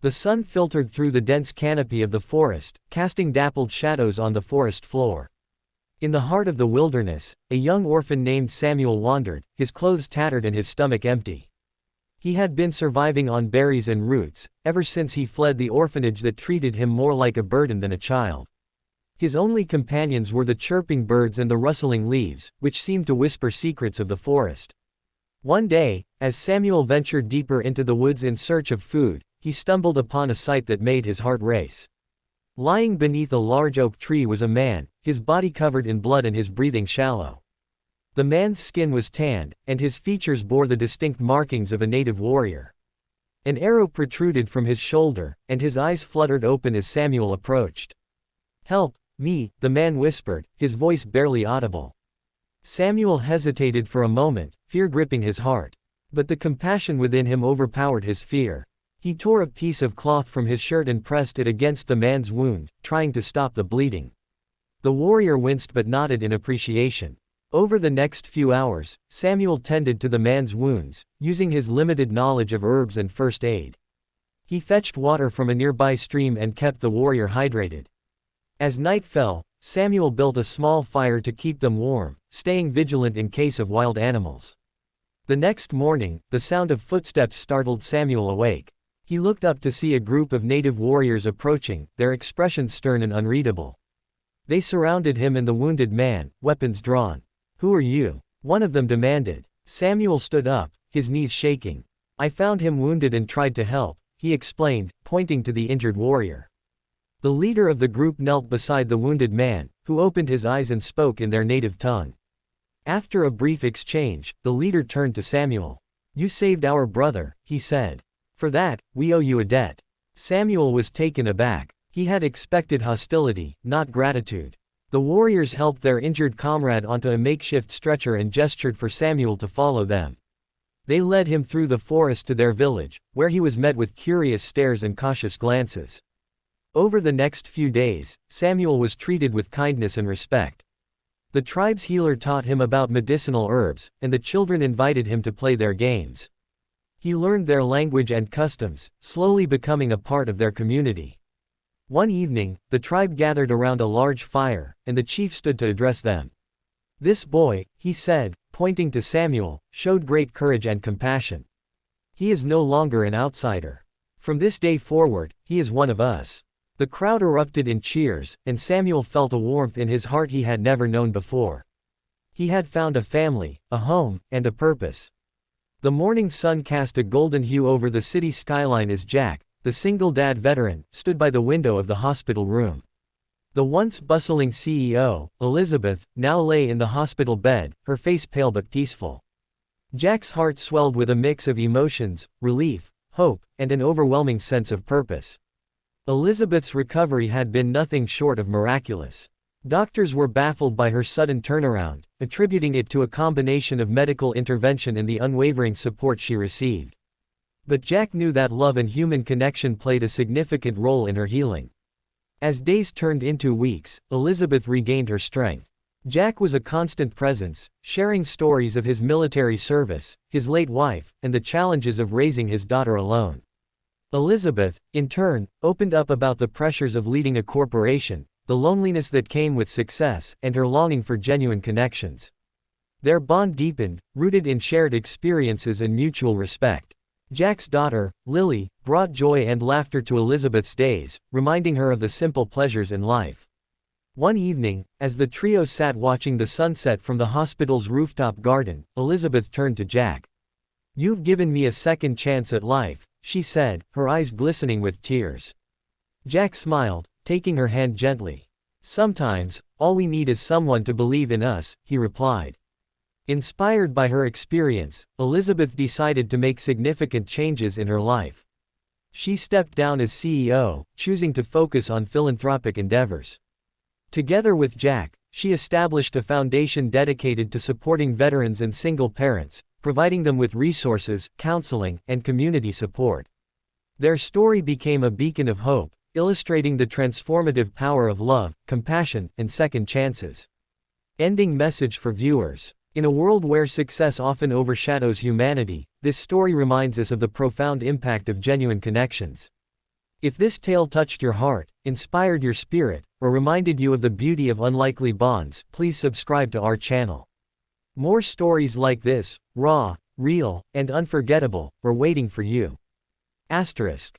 The sun filtered through the dense canopy of the forest, casting dappled shadows on the forest floor. In the heart of the wilderness, a young orphan named Samuel wandered, his clothes tattered and his stomach empty. He had been surviving on berries and roots, ever since he fled the orphanage that treated him more like a burden than a child. His only companions were the chirping birds and the rustling leaves, which seemed to whisper secrets of the forest. One day, as Samuel ventured deeper into the woods in search of food, he stumbled upon a sight that made his heart race. Lying beneath a large oak tree was a man, his body covered in blood and his breathing shallow. The man's skin was tanned, and his features bore the distinct markings of a native warrior. An arrow protruded from his shoulder, and his eyes fluttered open as Samuel approached. "Help me," the man whispered, his voice barely audible. Samuel hesitated for a moment, fear gripping his heart. But the compassion within him overpowered his fear. He tore a piece of cloth from his shirt and pressed it against the man's wound, trying to stop the bleeding. The warrior winced but nodded in appreciation. Over the next few hours, Samuel tended to the man's wounds, using his limited knowledge of herbs and first aid. He fetched water from a nearby stream and kept the warrior hydrated. As night fell, Samuel built a small fire to keep them warm, staying vigilant in case of wild animals. The next morning, the sound of footsteps startled Samuel awake. He looked up to see a group of native warriors approaching, their expressions stern and unreadable. They surrounded him and the wounded man, weapons drawn. "Who are you?" one of them demanded. Samuel stood up, his knees shaking. "I found him wounded and tried to help," he explained, pointing to the injured warrior. The leader of the group knelt beside the wounded man, who opened his eyes and spoke in their native tongue. After a brief exchange, the leader turned to Samuel. "You saved our brother," he said. "For that, we owe you a debt." Samuel was taken aback. He had expected hostility, not gratitude. The warriors helped their injured comrade onto a makeshift stretcher and gestured for Samuel to follow them. They led him through the forest to their village, where he was met with curious stares and cautious glances. Over the next few days, Samuel was treated with kindness and respect. The tribe's healer taught him about medicinal herbs, and the children invited him to play their games. He learned their language and customs, slowly becoming a part of their community. One evening, the tribe gathered around a large fire, and the chief stood to address them. "This boy," he said, pointing to Samuel, showed great courage and compassion. "He is no longer an outsider. From this day forward, he is one of us." The crowd erupted in cheers, and Samuel felt a warmth in his heart he had never known before. He had found a family, a home, and a purpose. The morning sun cast a golden hue over the city skyline as Jack, the single-dad veteran, stood by the window of the hospital room. The once bustling CEO, Elizabeth, now lay in the hospital bed, her face pale but peaceful. Jack's heart swelled with a mix of emotions, relief, hope, and an overwhelming sense of purpose. Elizabeth's recovery had been nothing short of miraculous. Doctors were baffled by her sudden turnaround, attributing it to a combination of medical intervention and the unwavering support she received. But Jack knew that love and human connection played a significant role in her healing. As days turned into weeks, Elizabeth regained her strength. Jack was a constant presence, sharing stories of his military service, his late wife, and the challenges of raising his daughter alone. Elizabeth, in turn, opened up about the pressures of leading a corporation, the loneliness that came with success, and her longing for genuine connections. Their bond deepened, rooted in shared experiences and mutual respect. Jack's daughter, Lily, brought joy and laughter to Elizabeth's days, reminding her of the simple pleasures in life. One evening, as the trio sat watching the sunset from the hospital's rooftop garden, Elizabeth turned to Jack. "You've given me a second chance at life," she said, her eyes glistening with tears. Jack smiled, taking her hand gently. "Sometimes, all we need is someone to believe in us," he replied. Inspired by her experience, Elizabeth decided to make significant changes in her life. She stepped down as CEO, choosing to focus on philanthropic endeavors. Together with Jack, she established a foundation dedicated to supporting veterans and single parents, providing them with resources, counseling, and community support. Their story became a beacon of hope, illustrating the transformative power of love, compassion, and second chances. Ending message for viewers. In a world where success often overshadows humanity, this story reminds us of the profound impact of genuine connections. If this tale touched your heart, inspired your spirit, or reminded you of the beauty of unlikely bonds, please subscribe to our channel. More stories like this, raw, real, and unforgettable, are waiting for you. Asterisk.